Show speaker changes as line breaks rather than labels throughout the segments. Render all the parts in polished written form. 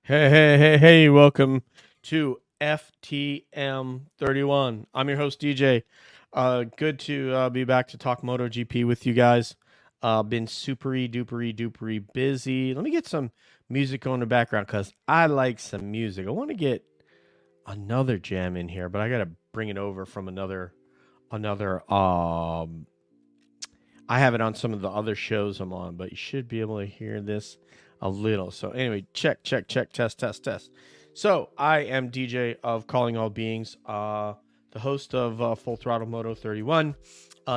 Hey, welcome to FTM 31. I'm your host, DJ. Good to be back to talk MotoGP with you guys. Been supery dupery busy. Let me get some music on in the background because I like some music. I want to get another jam in here, but I got to bring it over from another. I have it on some of the other shows I'm on, but you should be able to hear this a little. So anyway, check, test. So I am DJ of Calling All Beings, the host of Full Throttle Moto 31.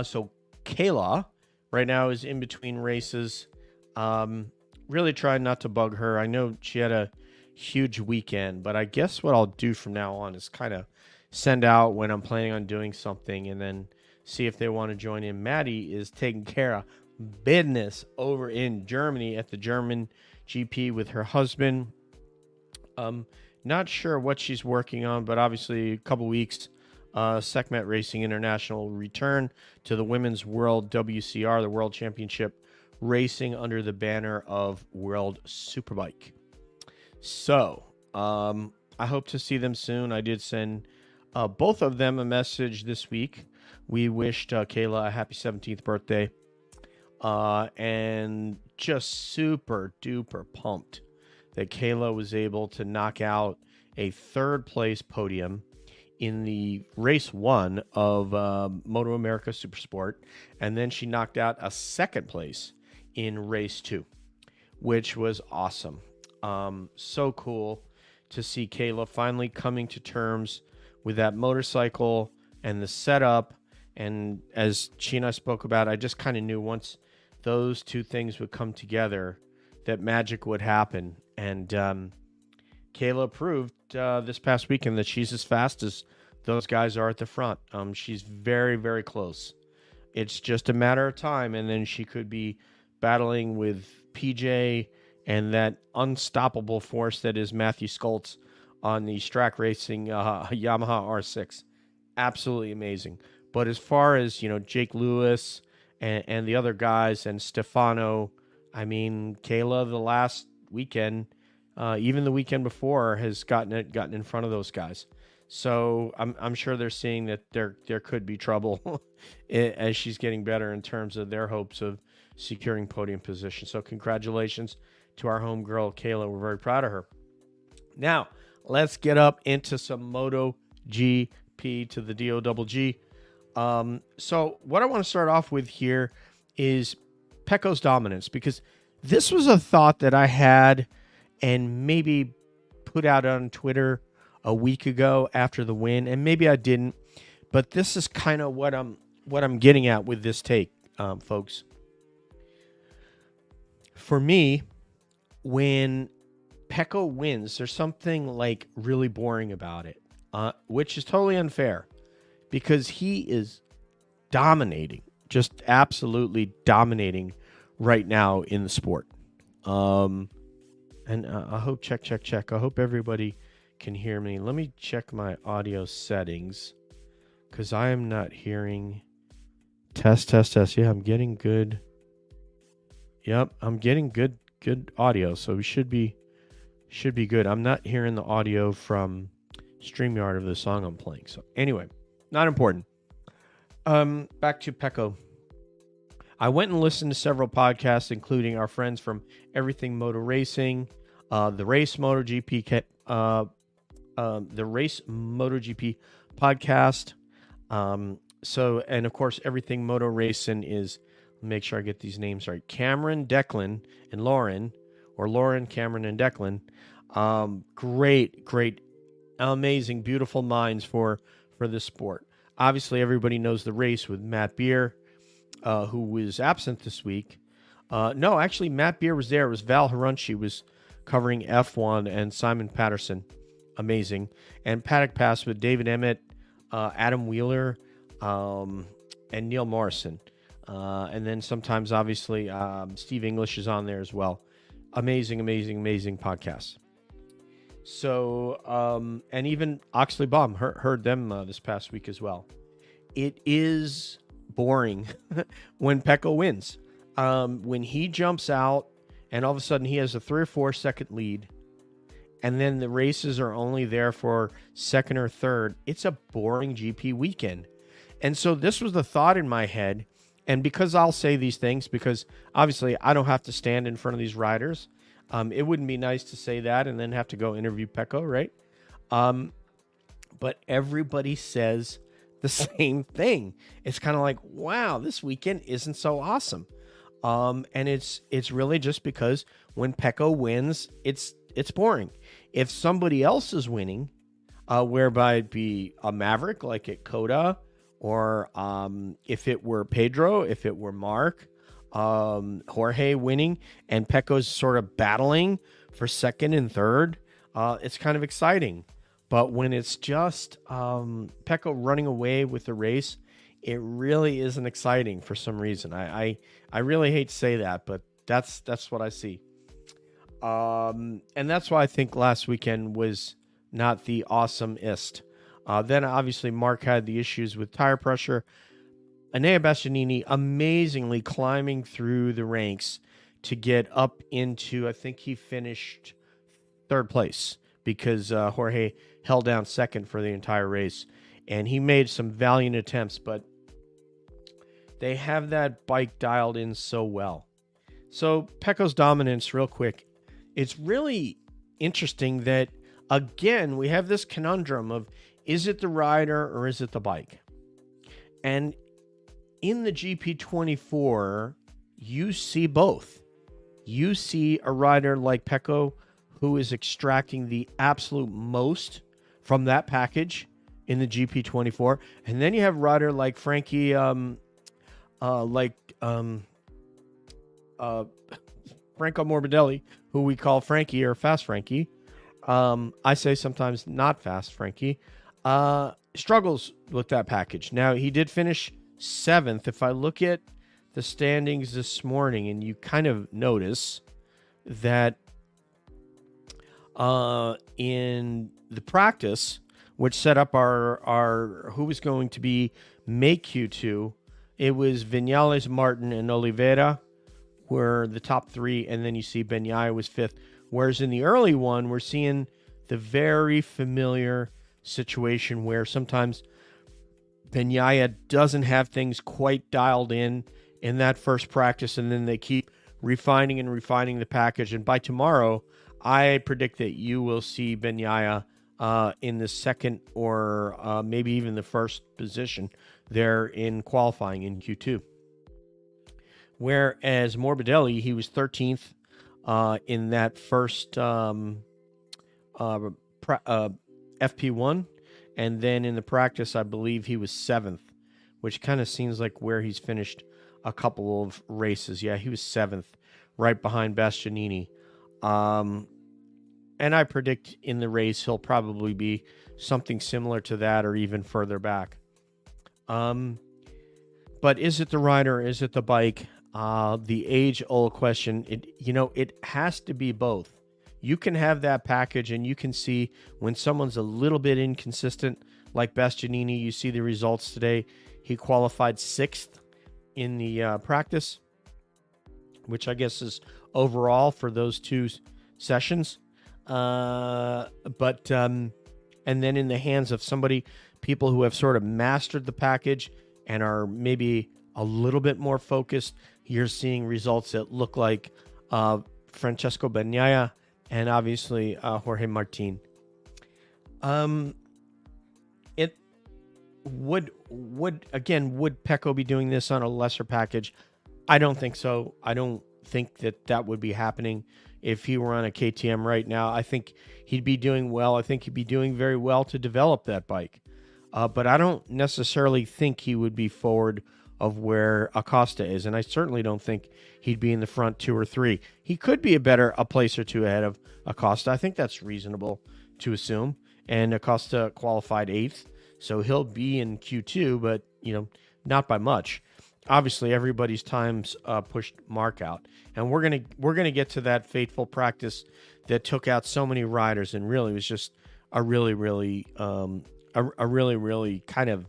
So Kayla right now is in between races. Really trying not to bug her. I know she had a huge weekend, but I guess what I'll do from now on is kind of send out when I'm planning on doing something and then see if they want to join in. Maddie is taking care of business over in Germany at the German GP with her husband. Not sure what she's working on, but obviously a couple weeks. Sekhmet Racing International return to the Women's World WCR, the World Championship racing under the banner of World Superbike. So, I hope to see them soon. I did send both of them a message this week. We wished Kayla a happy 17th birthday. And just super duper pumped that Kayla was able to knock out a third place podium in the race one of Moto America Supersport. And then she knocked out a second place in race two, which was awesome. So cool to see Kayla finally coming to terms with that motorcycle and the setup. And as she and I spoke about, I just kind of knew once those two things would come together that magic would happen. And Kayla proved this past weekend that she's as fast as those guys are at the front. She's very, very close. It's just a matter of time, and then she could be battling with PJ and that unstoppable force that is Matthew Skoltz on the Strack Racing Yamaha R6. Absolutely amazing. But as far as, Jake Lewis and the other guys and Stefano, I mean, Kayla the last weekend, even the weekend before, has gotten in front of those guys. So I'm sure they're seeing that there could be trouble as she's getting better in terms of their hopes of securing podium position. So congratulations to our homegirl, Kayla. We're very proud of her. Now, let's get up into some MotoGP to the DOGG. So what I want to start off with here is Pecco's dominance, because this was a thought that I had and maybe put out on Twitter a week ago after the win, and maybe I didn't, but this is kind of what I'm getting at with this take, folks. For me, when Pecco wins, there's something like really boring about it, which is totally unfair because he is dominating, just absolutely dominating right now in the sport. And I hope check. I hope everybody can hear me. Let me check my audio settings because I am not hearing. Test. Yeah, I'm getting good. Yep, I'm getting good audio, so we should be good. I'm not hearing the audio from StreamYard of the song I'm playing. So anyway, not important. Back to Pecco. I went and listened to several podcasts, including our friends from Everything Moto Racing, the Race MotoGP, the Race MotoGP podcast. And of course, Everything Moto Racing is, make sure I get these names right, Cameron, Declan, and Lauren, or Lauren, Cameron, and Declan. Great, amazing, beautiful minds for this sport. Obviously, everybody knows the race with Matt Beer, who was absent this week. No, actually, Matt Beer was there. It was Val Harunchi was covering F1 and Simon Patterson. Amazing. And Paddock Pass with David Emmett, Adam Wheeler, and Neil Morrison. And then sometimes, obviously, Steve English is on there as well. Amazing podcasts. So, and even Oxley Baum heard them this past week as well. It is boring when Pecco wins. When he jumps out and all of a sudden he has a 3 or 4 second lead and then the races are only there for second or third, it's a boring GP weekend. And so this was the thought in my head. And because I'll say these things, because obviously I don't have to stand in front of these riders, it wouldn't be nice to say that and then have to go interview Pecco, right? But everybody says the same thing. It's kind of like, wow, this weekend isn't so awesome. And it's really just because when Pecco wins, it's boring. If somebody else is winning, whereby it be a Maverick like at Coda, or if it were Pedro, if it were Mark, Jorge winning, and Pecco's sort of battling for second and third, it's kind of exciting. But when it's just Pecco running away with the race, it really isn't exciting for some reason. I really hate to say that, but that's what I see. And that's why I think last weekend was not the awesomest. Then obviously Mark had the issues with tire pressure. Enea Bastianini amazingly climbing through the ranks to get up into, I think he finished third place because Jorge held down second for the entire race. And he made some valiant attempts, but they have that bike dialed in so well. So Pecco's dominance, real quick. It's really interesting that, again, we have this conundrum of, is it the rider or is it the bike? And in the GP24, you see both. You see a rider like Pecco who is extracting the absolute most from that package in the GP24. And then you have a rider like Frankie, Franco Morbidelli, who we call Frankie or Fast Frankie. I say sometimes not Fast Frankie. Struggles with that package. Now, he did finish 7th. If I look at the standings this morning, and you kind of notice that in the practice, which set up our who was going to be make Q2, it was Vinales, Martin, and Oliveira were the top 3, and then you see Bagnaia was 5th. Whereas in the early one, we're seeing the very familiar situation where sometimes Bagnaia doesn't have things quite dialed in that first practice, and then they keep refining and refining the package. And by tomorrow, I predict that you will see Bagnaia in the second or maybe even the first position there in qualifying in Q2. Whereas Morbidelli, he was 13th in that first FP1, and then in the practice, I believe he was 7th, which kind of seems like where he's finished a couple of races. Yeah, he was 7th, right behind Bastianini. And I predict in the race he'll probably be something similar to that or even further back. But is it the rider? Is it the bike? The age-old question. It has to be both. You can have that package, and you can see when someone's a little bit inconsistent, like Bastianini. You see the results today. He qualified 6th in the practice, which I guess is overall for those 2 sessions. And then in the hands of people who have sort of mastered the package and are maybe a little bit more focused, you're seeing results that look like Francesco Bagnaia and obviously Jorge Martin. It would Pecco be doing this on a lesser package? I don't think so. I don't think that would be happening if he were on a KTM right now. I think he'd be doing well. I think he'd be doing very well to develop that bike. But I don't necessarily think he would be forward of where Acosta is, and I certainly don't think he'd be in the front 2 or 3. He could be a place or 2 ahead of Acosta. I think that's reasonable to assume. And Acosta qualified 8th, so he'll be in Q2, but not by much. Obviously, everybody's times pushed Mark out, and we're gonna get to that fateful practice that took out so many riders, and really was just a really kind of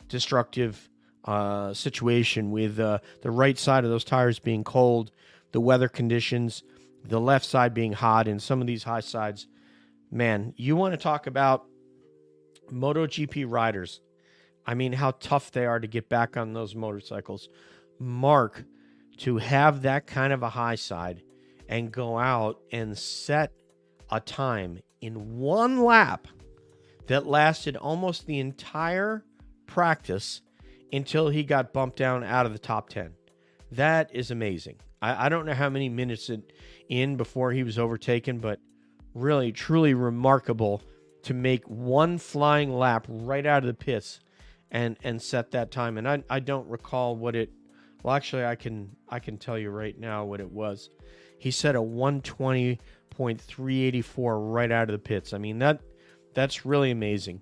destructive situation with the right side of those tires being cold, the weather conditions, the left side being hot, and some of these high sides Man, you want to talk about MotoGP riders. I mean, how tough they are to get back on those motorcycles. Mark, to have that kind of a high side and go out and set a time in one lap that lasted almost the entire practice until he got bumped down out of the top 10. That is amazing. I don't know how many minutes in before he was overtaken, but really, truly remarkable to make one flying lap right out of the pits and set that time. And I don't recall what it. Well, actually, I can tell you right now what it was. He set a 120.384 right out of the pits. I mean, that's really amazing,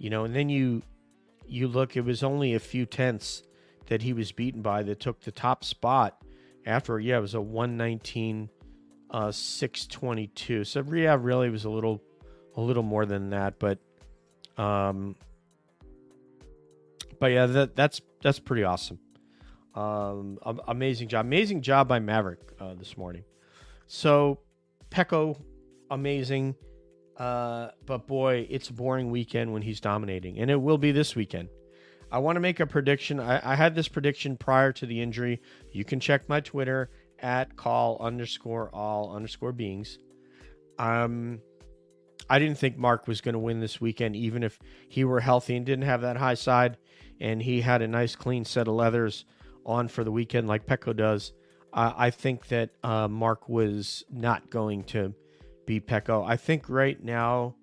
And then you look, it was only a few tenths that he was beaten by that took the top spot after. Yeah, it was a 119.622. So yeah, really it was a little more than that, but yeah, that's pretty awesome. Amazing job by Maverick this morning. So Pecco, amazing, but boy, it's a boring weekend when he's dominating, and it will be this weekend. I want to make a prediction. I had this prediction prior to the injury. You can check my Twitter at call_all_beings. I didn't think Mark was going to win this weekend, even if he were healthy and didn't have that high side, and he had a nice clean set of leathers on for the weekend like Pecco does. I think that Mark was not going to beat Pecco. I think right now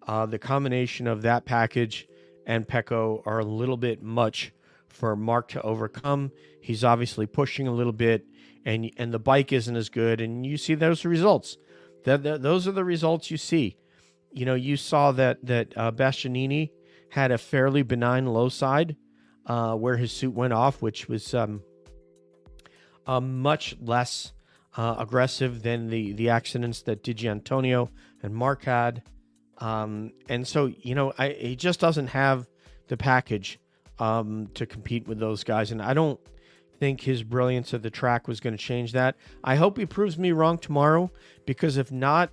the combination of that package and Pecco are a little bit much for Mark to overcome. He's obviously pushing a little bit, and the bike isn't as good, and you see those results. Those are the results you see. You saw that Bastianini had a fairly benign low side where his suit went off, which was much less aggressive than the accidents that Di Giannantonio and Mark had. And so, he just doesn't have the package to compete with those guys. And I don't think his brilliance at the track was going to change that. I hope he proves me wrong tomorrow, because if not,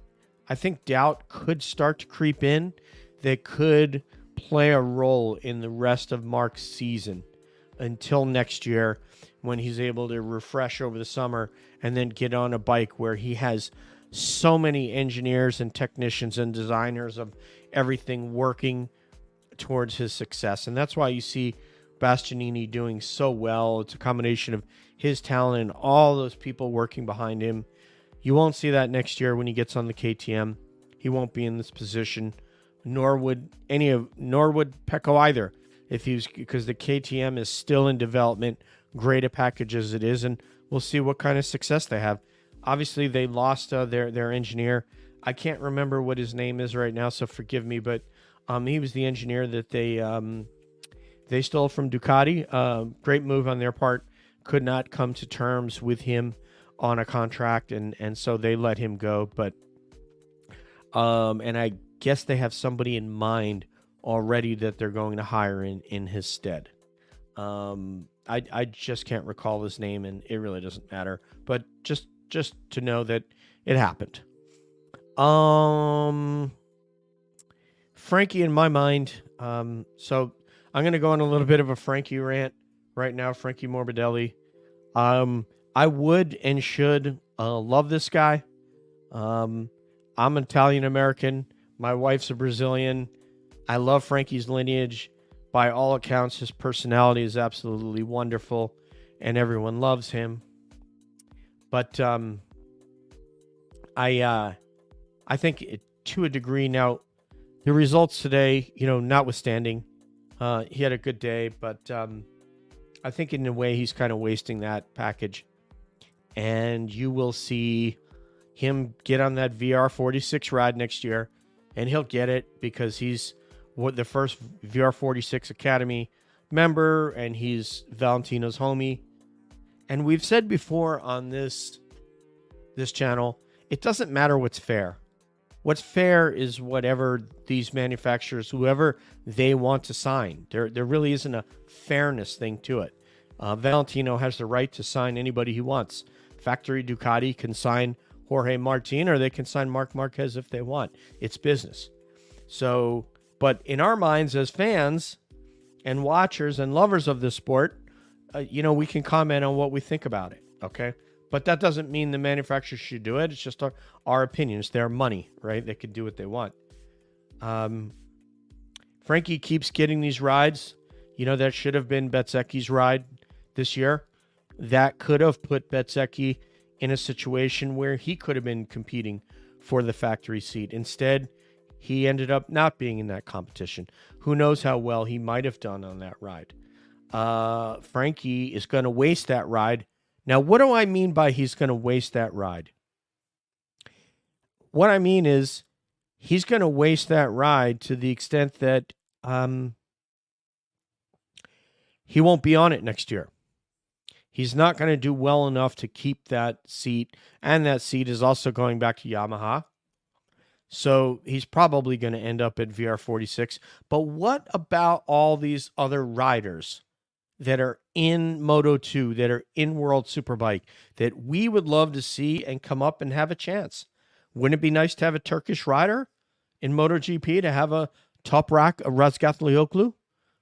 I think doubt could start to creep in that could play a role in the rest of Mark's season until next year, when he's able to refresh over the summer and then get on a bike where he has so many engineers and technicians and designers of everything working towards his success. And that's why you see Bastianini doing so well. It's a combination of his talent and all those people working behind him. You won't see that next year when he gets on the KTM. He won't be in this position, nor would Pecco either, because the KTM is still in development, great a package as it is, and we'll see what kind of success they have. Obviously, they lost their engineer. I can't remember what his name is right now, so forgive me, but he was the engineer that they stole from Ducati. Great move on their part. Could not come to terms with him on a contract, and so they let him go. But and I guess they have somebody in mind already that they're going to hire in his stead. I just can't recall his name, and it really doesn't matter. But just to know that it happened. Frankie, in my mind, so I'm going to go on a little bit of a Frankie rant right now. Frankie Morbidelli. I would and should love this guy. I'm Italian American. My wife's a Brazilian. I love Frankie's lineage. By all accounts, his personality is absolutely wonderful, and everyone loves him. But I think to a degree now, the results today, notwithstanding, he had a good day, but I think in a way he's kind of wasting that package. And you will see him get on that VR46 ride next year, and he'll get it because he's the first VR46 Academy member, and he's Valentino's homie. And we've said before on this channel, it doesn't matter what's fair. What's fair is whatever these manufacturers, whoever they want to sign. There really isn't a fairness thing to it. Valentino has the right to sign anybody he wants. Factory Ducati can sign Jorge Martin, or they can sign Marc Marquez if they want. It's business. So, but in our minds as fans and watchers and lovers of this sport, we can comment on what we think about it. Okay. But that doesn't mean the manufacturer should do it. It's just our opinion. It's their money, right? They can do what they want. Frankie keeps getting these rides. That should have been Bezzecchi's ride this year. That could have put Bezzecchi in a situation where he could have been competing for the factory seat. Instead, he ended up not being in that competition. Who knows how well he might have done on that ride. Frankie is going to waste that ride. Now, what do I mean by he's going to waste that ride? What I mean is he's going to waste that ride to the extent that he won't be on it next year. He's not going to do well enough to keep that seat, and that seat is also going back to Yamaha. So he's probably going to end up at VR46. But what about all these other riders that are in Moto2, that are in World Superbike, that we would love to see and come up and have a chance? Wouldn't it be nice to have a Turkish rider in MotoGP, to have a Toprak, a Razgatlioglu?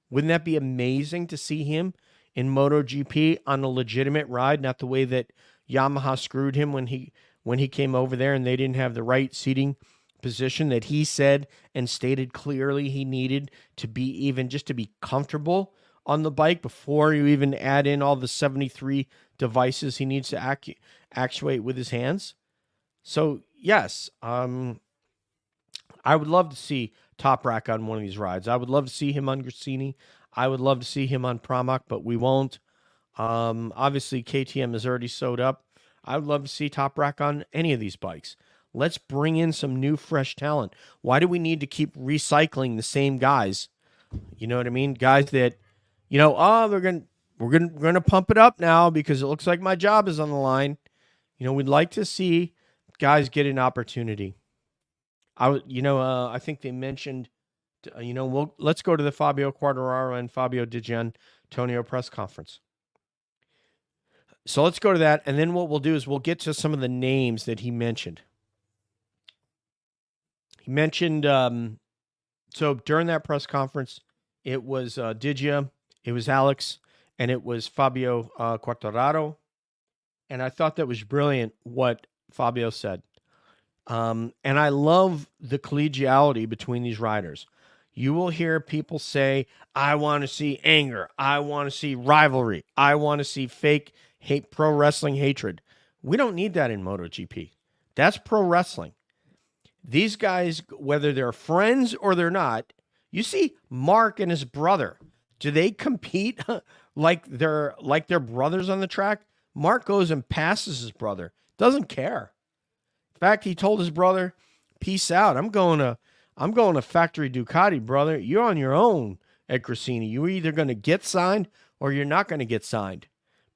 Wouldn't that be amazing to see him in MotoGP on a legitimate ride, not the way that Yamaha screwed him when he came over there and they didn't have the right seating position that he said and stated clearly he needed to be, even just to be comfortable on the bike, before you even add in all the 73 devices he needs to actuate with his hands. So yes, I would love to see Toprak on one of these rides. I would love to see him on Grassini. I would love to see him on Pramac, but we won't. Obviously, KTM is already sewed up. I would love to see Toprak on any of these bikes. Let's bring in some new, fresh talent. Why do we need to keep recycling the same guys? You know what I mean? Guys that, we're gonna pump it up now because it looks like my job is on the line. We'd like to see guys get an opportunity. I think they mentioned, let's go to the Fabio Quartararo and Fabio Di Giannantonio press conference. So let's go to that, and then what we'll do is we'll get to some of the names that he mentioned. He mentioned, so during that press conference, it was Digia, it was Alex, and it was Fabio Quartararo. And I thought that was brilliant what Fabio said. And I love the collegiality between these riders. You will hear people say, I want to see anger. I want to see rivalry. I want to see fake hate, pro wrestling hatred. We don't need that in MotoGP. That's pro wrestling. These guys, whether they're friends or they're not, you see Mark and his brother. Do they compete like they're brothers on the track? Mark goes and passes his brother. Doesn't care. In fact, he told his brother, peace out. I'm going to factory Ducati, brother. You're on your own at Grassini. You're either going to get signed or you're not going to get signed.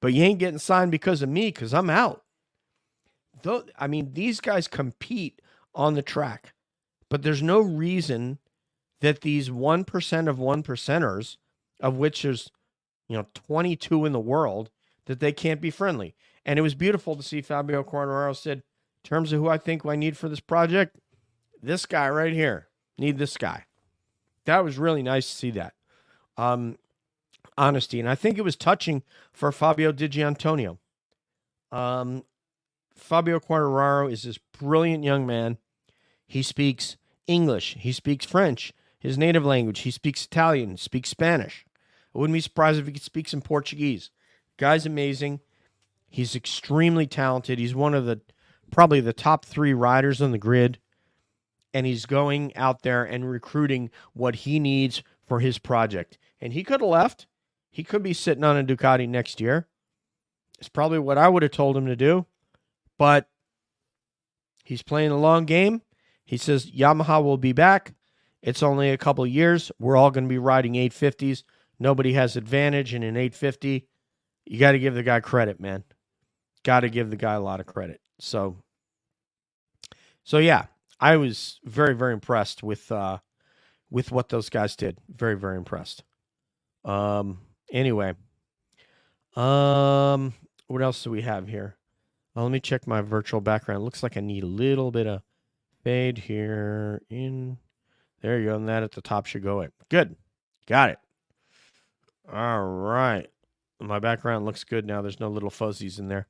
But you ain't getting signed because of me, because I'm out. These guys compete on the track. But there's no reason that these 1% of 1%ers, of which there's 22 in the world, that they can't be friendly. And it was beautiful to see Fabio Quartararo said, in terms of who I think I need for this project, this guy right here. Need this guy. That was really nice to see that. Honesty. And I think it was touching for Fabio Di Giannantonio. Fabio Quartararo is this brilliant young man. He speaks English. He speaks French, his native language. He speaks Italian, speaks Spanish. I wouldn't be surprised if he could speak some Portuguese. Guy's amazing. He's extremely talented. He's one of probably the top 3 riders on the grid. And he's going out there and recruiting what he needs for his project. And he could have left. He could be sitting on a Ducati next year. It's probably what I would have told him to do. But he's playing a long game. He says Yamaha will be back. It's only a couple of years. We're all going to be riding 850s. Nobody has advantage in an 850. You got to give the guy credit, man. Got to give the guy a lot of credit. So yeah, I was very, very impressed with what those guys did. Very, very impressed. Anyway, what else do we have here? Well, let me check my virtual background. Looks like I need a little bit of fade here. There you go. And that at the top should go in. Good. Got it. All right. My background looks good now. There's no little fuzzies in there.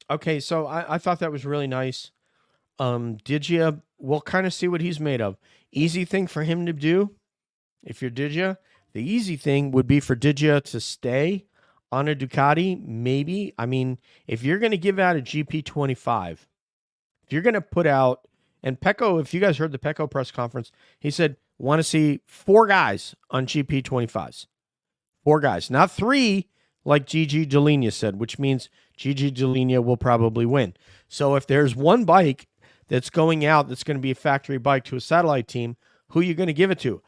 Okay, so I thought that was really nice. Digia, we'll kind of see what he's made of. Easy thing for him to do, if you're Digia, the easy thing would be for Digia to stay on a Ducati, maybe. I mean, if you're going to give out a GP25, if you're going to put out, and Pecco, if you guys heard the Pecco press conference, he said, want to see 4 guys on GP25s. 4 guys, not 3, like Gigi Dall'Igna said, which means Gigi Dall'Igna will probably win. So if there's one bike that's going out that's going to be a factory bike to a satellite team, who are you going to give it to?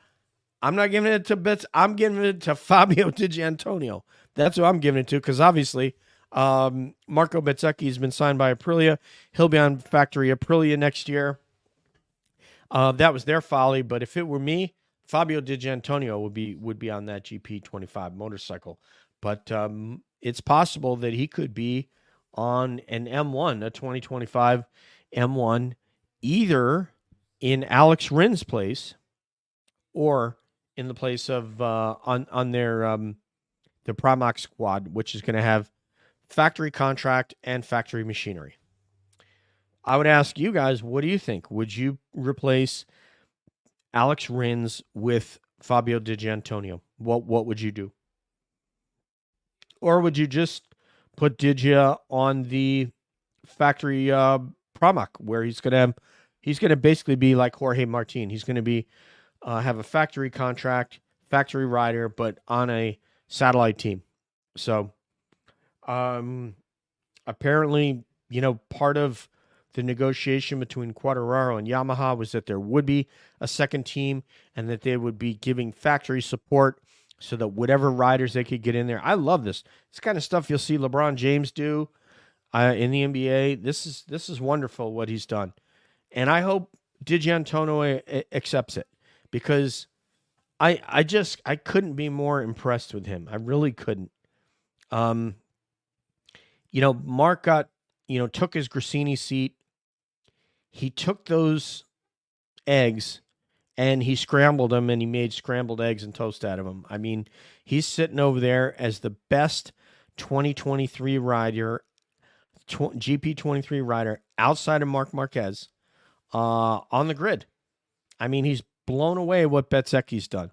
I'm not giving it to Bits. I'm giving it to Fabio Di Giannantonio. That's who I'm giving it to, because obviously Marco Bezzecchi has been signed by Aprilia. He'll be on factory Aprilia next year. That was their folly, but if it were me, Fabio Di Giannantonio would be on that GP25 motorcycle. But it's possible that he could be on an M1, a 2025 M1, either in Alex Rin's place or in the place of on their the Pramac squad, which is going to have factory contract and factory machinery. I would ask you guys, what do you think? Would you replace Alex Rins with Fabio Di Giannantonio? What would you do? Or would you just put Digia on the factory Pramac, where he's going to basically be like Jorge Martin. He's going to be have a factory contract, factory rider, but on a satellite team. So apparently, part of the negotiation between Quartararo and Yamaha was that there would be a second team and that they would be giving factory support so that whatever riders they could get in there. I love this. This kind of stuff you'll see LeBron James do in the NBA. This is wonderful what he's done. And I hope Di Giannantonio accepts it, because I couldn't be more impressed with him. I really couldn't. Mark took his Grassini seat. He took those eggs and he scrambled them, and he made scrambled eggs and toast out of them. I mean, he's sitting over there as the best 2023 rider, GP23 rider outside of Marc Marquez on the grid. I mean, he's blown away what Bezzecchi's done.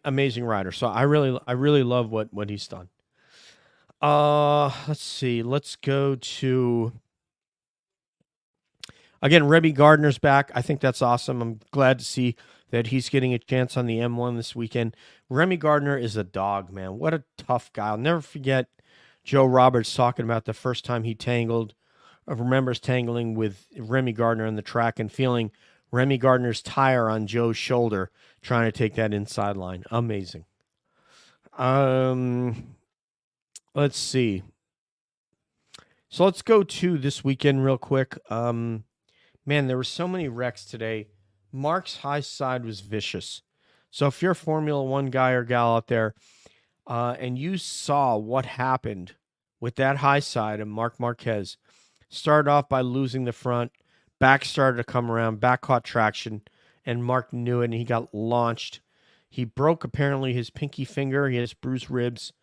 Amazing rider. So I really love what he's done. Let's see. Let's go to, again, Remy Gardner's back. I think that's awesome. I'm glad to see that he's getting a chance on the M1 this weekend. Remy Gardner is a dog, man. What a tough guy. I'll never forget Joe Roberts talking about the first time he remembers tangling with Remy Gardner on the track and feeling Remy Gardner's tire on Joe's shoulder trying to take that inside line. Amazing. Let's see. So let's go to this weekend real quick. Man, there were so many wrecks today. Mark's high side was vicious. So if you're a Formula One guy or gal out there, and you saw what happened with that high side of Marc Marquez, started off by losing the front, back started to come around, back caught traction, and Mark knew it, and he got launched. He broke, apparently, his pinky finger. He has bruised ribs.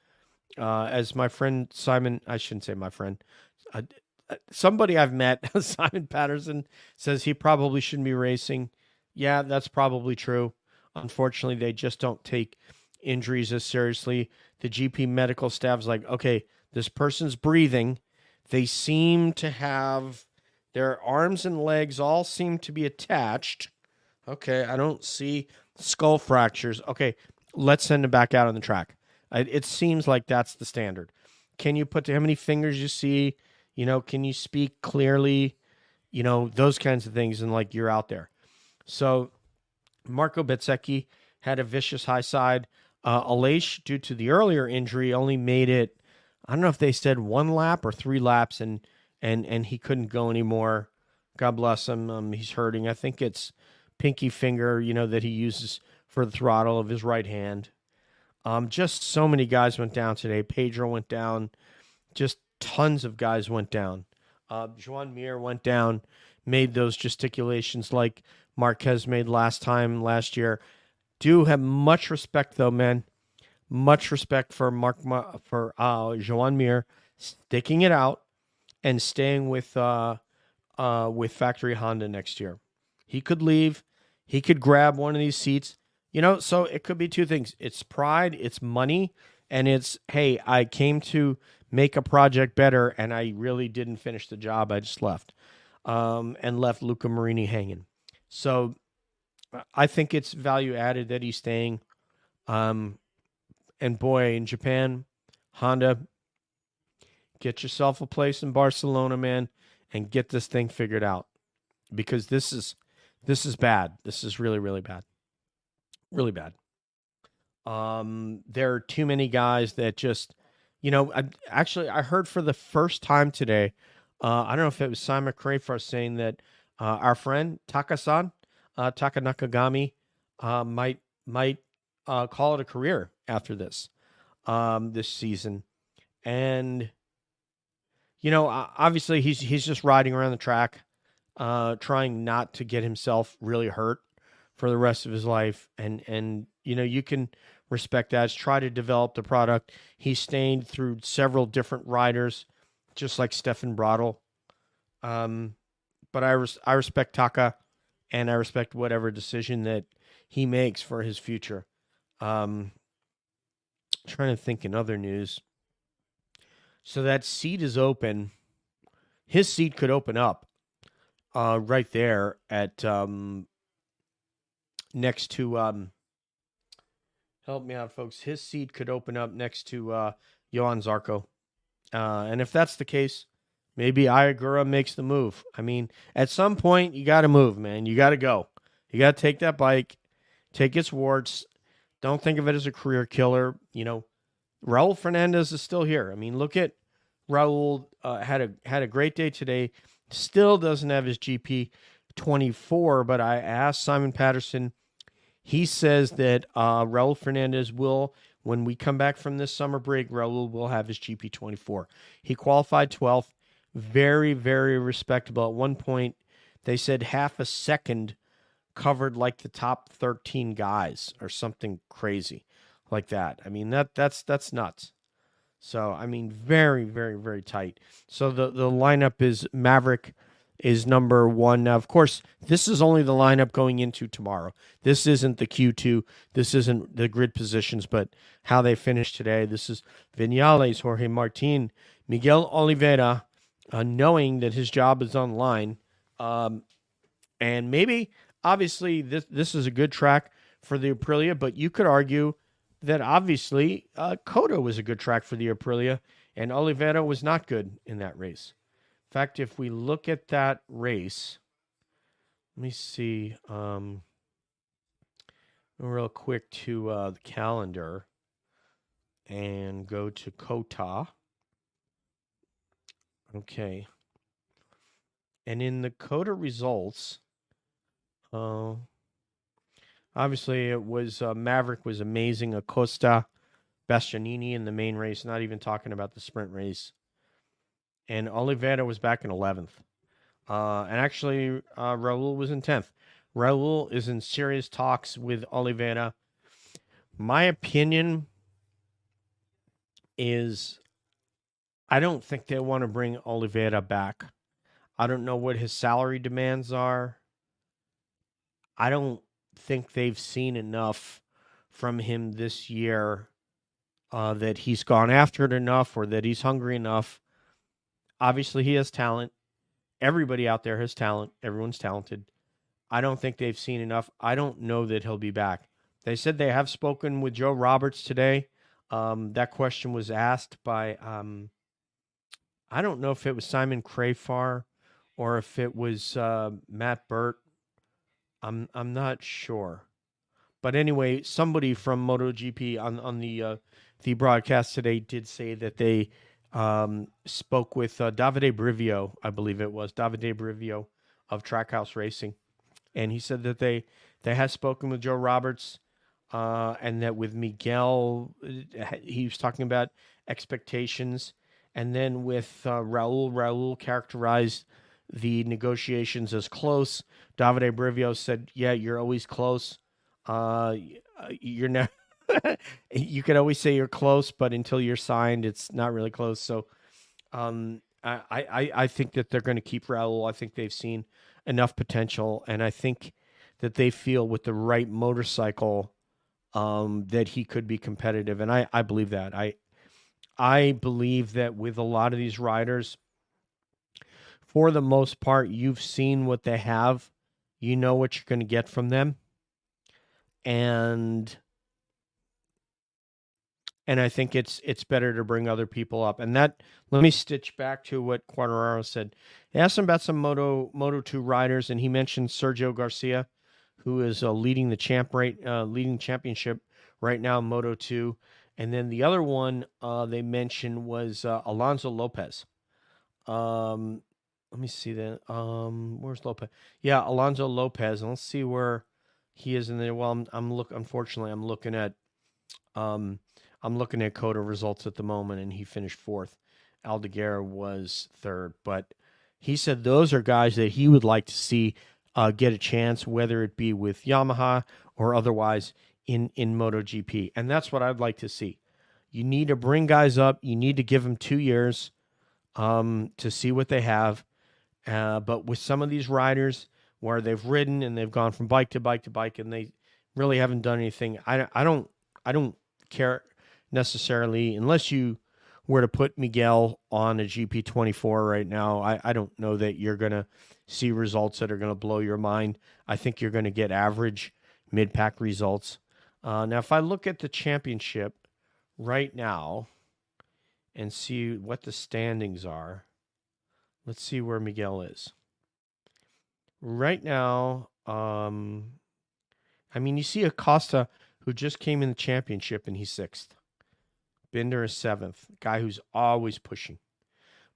As my friend Simon, I shouldn't say my friend, somebody I've met, Simon Patterson, says he probably shouldn't be racing. Yeah, that's probably true. Unfortunately, they just don't take injuries as seriously. The GP medical staff's like, okay, this person's breathing. They seem to have their arms and legs all seem to be attached. Okay, I don't see skull fractures. Okay, let's send him back out on the track. It seems like that's the standard. Can you put how many fingers you see? Can you speak clearly? Those kinds of things, and like you're out there. So Marco Bezzecchi had a vicious high side. Aleix, due to the earlier injury, only made it, I don't know if they said 1 lap or 3 laps, and he couldn't go anymore. God bless him. He's hurting. I think it's pinky finger, that he uses for the throttle of his right hand. Just so many guys went down today. Pedro went down. Just tons of guys went down. Joan Mir went down, made those gesticulations like Marquez made last year. Do have much respect though, man. Much respect for Joan Mir sticking it out and staying with factory Honda next year. He could leave. He could grab one of these seats. So it could be two things. It's pride, it's money, and it's, hey, I came to make a project better and I really didn't finish the job. I just left. And left Luca Marini hanging. So I think it's value added that he's staying. And boy, in Japan, Honda, get yourself a place in Barcelona, man, and get this thing figured out, because this is bad. This is really, really bad. Really bad. There are too many guys that just, I heard for the first time today. I don't know if it was Simon Crayford saying that our friend Taka Nakagami, might call it a career after this season, and obviously he's just riding around the track, trying not to get himself really hurt for the rest of his life, and you can respect that. Try to develop the product. He's stayed through several different riders, just like Stefan Bradl. But I respect Taka, and I respect whatever decision that he makes for his future. Trying to think in other news. So that seat is open. His seat could open up right there at next to help me out, folks. His seat could open up next to Johan Zarco. And if that's the case, maybe Ayagura makes the move. I mean, at some point, you got to move, man. You got to go. You got to take that bike, take its warts. Don't think of it as a career killer. Raul Fernandez is still here. I mean, look at Raul. Had a great day today. Still doesn't have his GP 24, but I asked Simon Patterson. He says that Raul Fernandez will, when we come back from this summer break, Raul will have his GP 24. He qualified 12th. Very, very respectable. At one point, they said half a second covered like the top 13 guys or something crazy like that. I mean, that's nuts. So, I mean, very, very, very tight. So the lineup is Maverick is number one. Now, of course, this is only the lineup going into tomorrow. This isn't the Q2. This isn't the grid positions, but how they finished today. This is Vinales, Jorge Martin, Miguel Oliveira, knowing that his job is on line. And maybe, obviously, this is a good track for the Aprilia, but you could argue that obviously Coda was a good track for the Aprilia, and Oliveira was not good in that race. In fact, if we look at that race, let me see real quick to the calendar and go to Kota. Okay. And in the Coda results, obviously it was Maverick was amazing. Acosta, Bastianini in the main race, not even talking about the sprint race. And Oliveira was back in 11th. And actually, Raul was in 10th. Raul is in serious talks with Oliveira. My opinion is I don't think they want to bring Oliveira back. I don't know what his salary demands are. I don't think they've seen enough from him this year that he's gone after it enough or that he's hungry enough. Obviously, he has talent. Everybody out there has talent. Everyone's talented. I don't think they've seen enough. I don't know that he'll be back. They said they have spoken with Joe Roberts today. That question was asked by, I don't know if it was Simon Crayfar or if it was Matt Burt. I'm not sure. But anyway, somebody from MotoGP on the broadcast today did say that they spoke with Davide Brivio, I believe it was Davide Brivio of Trackhouse Racing, and he said that they have spoken with Joe Roberts. and that with Miguel, he was talking about expectations. And then with Raul characterized the negotiations as close. Davide Brivio said, "Yeah, you're always close. Uh, you're not. You can always say you're close, but until you're signed, it's not really close." So, I think that they're going to keep Raul. I think they've seen enough potential, and I think that they feel with the right motorcycle that he could be competitive, and I believe that. I believe that with a lot of these riders, for the most part, you've seen what they have. You know what you're going to get from them. And I think it's better to bring other people up. And that, let me stitch back to what Quartararo said. He asked him about some Moto 2 riders, and he mentioned Sergio Garcia, who is leading the championship right now in Moto 2. And then the other one they mentioned was Alonso Lopez. Let me see that. Where's Lopez? Yeah, Alonso Lopez. And let's see where he is in there. Well, unfortunately, um, I'm looking at Coda results at the moment, and he finished fourth. Aldeguer was third, but he said those are guys that he would like to see get a chance, whether it be with Yamaha or otherwise in MotoGP, and that's what I'd like to see. You need to bring guys up. You need to give them 2 years to see what they have. But with some of these riders where they've ridden and they've gone from bike to bike to bike, and they really haven't done anything, I don't care necessarily, unless you were to put Miguel on a GP24 right now. I don't know that you're going to see results that are going to blow your mind. I think you're going to get average mid-pack results. Now, if I look at the championship right now and see what the standings are, let's see where Miguel is. Right now, you see Acosta, who just came in the championship, and he's sixth. Binder is seventh, guy who's always pushing.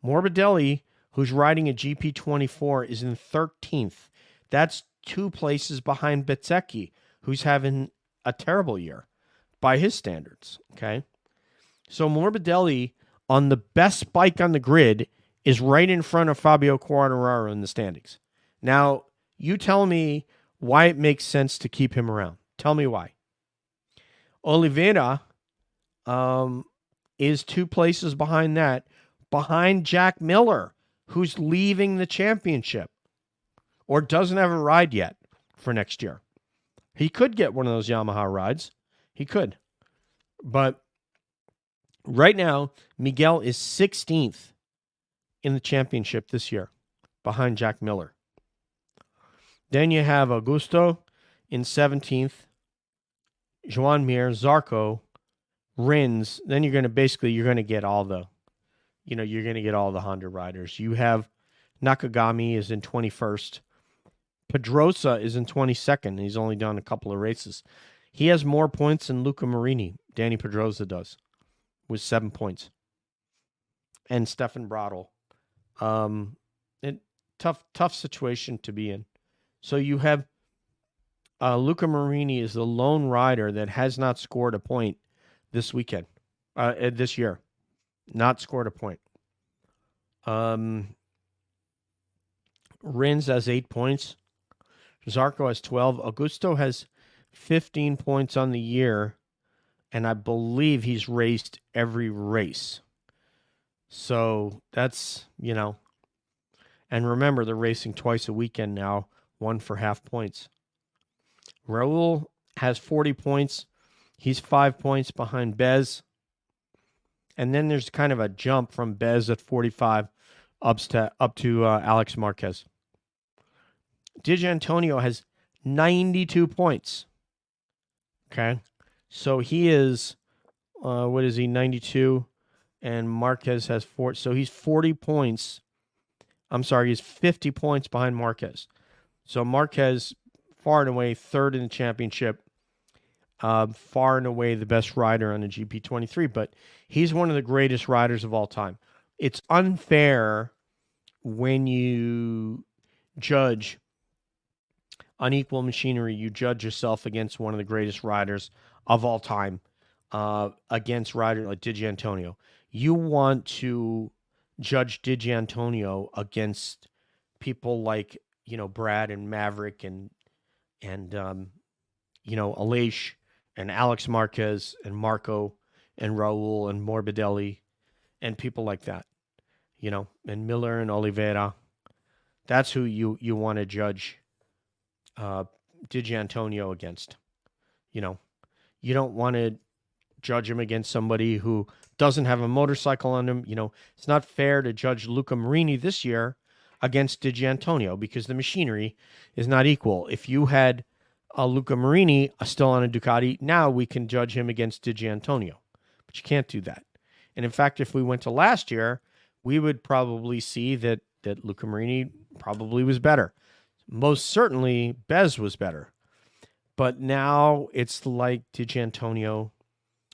Morbidelli, who's riding a GP24, is in 13th. That's 2 places behind Bezzecchi, who's having a terrible year by his standards. Okay. So Morbidelli, on the best bike on the grid, is right in front of Fabio Quartararo in the standings. Now, you tell me why it makes sense to keep him around. Tell me why. Oliveira is 2 places behind that, behind Jack Miller, who's leaving the championship or doesn't have a ride yet for next year. He could get one of those Yamaha rides. He could. But right now, Miguel is 16th in the championship this year, behind Jack Miller. Then you have Augusto in 17th, Joan Mir, Zarco, Rins. Then you're going to get all the, you're going to get all the Honda riders. You have Nakagami is in 21st. Pedrosa is in 22nd. He's only done a couple of races. He has more points than Luca Marini. Danny Pedrosa does, with 7 points. And Stefan Bradl. Tough situation to be in. So you have Luca Marini is the lone rider that has not scored a point this weekend, this year. Not scored a point. Rins has 8 points. Zarco has 12. Augusto has 15 points on the year, and I believe he's raced every race. So that's, and remember, they're racing twice a weekend now, 1 for half points. Raul has 40 points. He's 5 points behind Bez. And then there's kind of a jump from Bez at 45 up to Alex Marquez. D'Antonio has 92 points. Okay. So he is, 92? And Marquez has 4. So he's 40 points. I'm sorry, he's 50 points behind Marquez. So Marquez, far and away, third in the championship. Far and away the best rider on the GP23, but he's one of the greatest riders of all time. It's unfair when you judge unequal machinery, you judge yourself against one of the greatest riders of all time against rider like Digi Antonio. You want to judge Digi Antonio against people like Brad and Maverick and Aleix and Alex Marquez and Marco and Raul and Morbidelli and people like that, and Miller and Oliveira. That's who you want to judge Digi Antonio against. You don't want to judge him against somebody who doesn't have a motorcycle on him. It's not fair to judge Luca Marini this year against Digi Antonio because the machinery is not equal. If you had Luca Marini still on a Ducati, now we can judge him against Digi Antonio. But you can't do that. And in fact, if we went to last year, we would probably see that Luca Marini probably was better. Most certainly, Bez was better. But now it's like Digi Antonio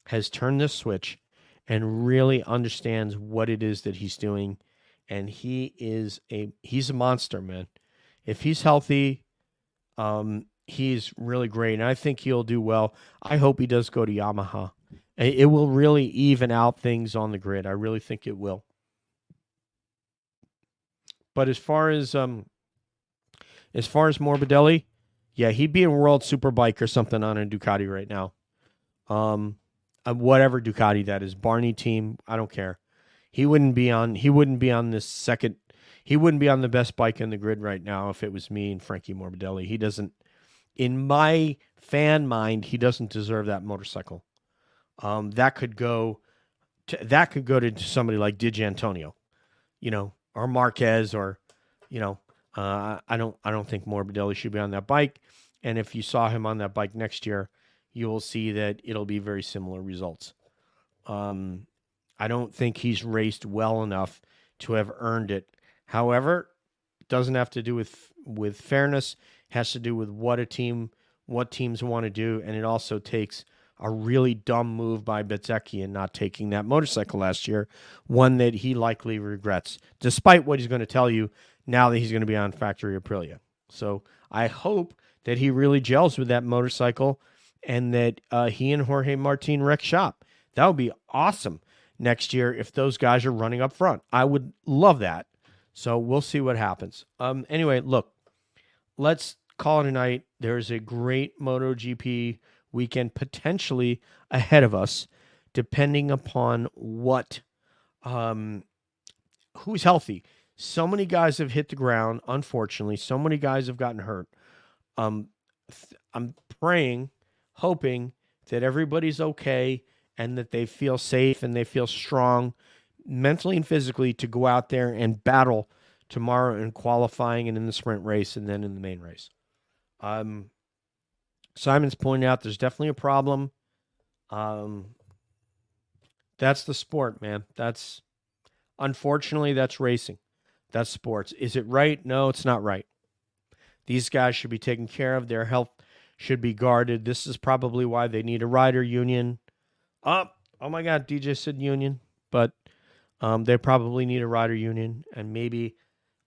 has turned this switch and really understands what it is that he's doing. And he's a monster, man. If he's healthy, he's really great. And I think he'll do well. I hope he does go to Yamaha. It will really even out things on the grid. I really think it will. But as far as Morbidelli, yeah, he'd be a World Superbike or something on a Ducati right now. Whatever Ducati that is, Barney team, I don't care. He wouldn't be on this second. He wouldn't be on the best bike in the grid right now if it was me and Frankie Morbidelli. He doesn't, in my fan mind, he doesn't deserve that motorcycle. That could go to somebody like Digi Antonio, or Marquez, or I don't think Morbidelli should be on that bike. And if you saw him on that bike next year, you will see that it'll be very similar results. I don't think he's raced well enough to have earned it. However, it doesn't have to do with fairness. It has to do with what teams want to do, and it also takes a really dumb move by Bezzecchi in not taking that motorcycle last year, one that he likely regrets, despite what he's going to tell you now that he's going to be on Factory Aprilia. So I hope that he really gels with that motorcycle and that he and Jorge Martin wreck shop. That would be awesome next year if those guys are running up front. I would love that. So we'll see what happens. Anyway, look, let's call it a night. There's a great MotoGP weekend potentially ahead of us, depending upon who's healthy. So many guys have hit the ground, unfortunately. So many guys have gotten hurt. I'm praying, hoping that everybody's okay and that they feel safe and they feel strong mentally and physically to go out there and battle tomorrow in qualifying and in the sprint race and then in the main race. Simon's pointing out there's definitely a problem. That's the sport, man. Unfortunately, that's racing. That's sports. Is it right? No, it's not right. These guys should be taken care of. Their health should be guarded. This is probably why they need a rider union. Oh my God, DJ said union. But they probably need a rider union. And maybe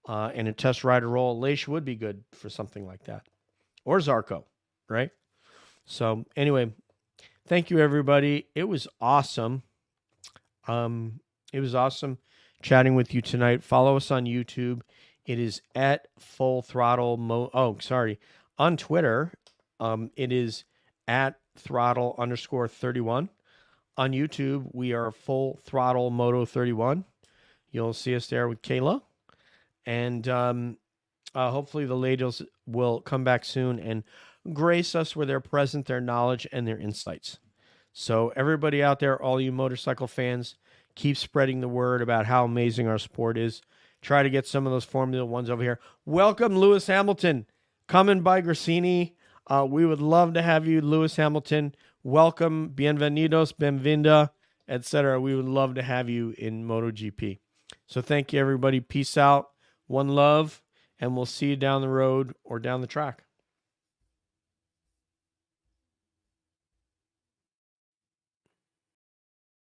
in a test rider role, Leish would be good for something like that. Or Zarco, right? So anyway, thank you, everybody. It was awesome. It was awesome chatting with you tonight. Follow us on YouTube. It is at Full Throttle on Twitter, it is at Throttle_31. On YouTube, we are Full Throttle Moto 31. You'll see us there with Kayla. And hopefully the ladies will come back soon and grace us with their presence, their knowledge, and their insights. So everybody out there, all you motorcycle fans, keep spreading the word about how amazing our sport is. Try to get some of those Formula Ones over here. Welcome, Lewis Hamilton. Coming by Grassini. We would love to have you, Lewis Hamilton. Welcome, bienvenidos, benvinda, etc. We would love to have you in MotoGP. So thank you, everybody. Peace out. One love, and we'll see you down the road or down the track.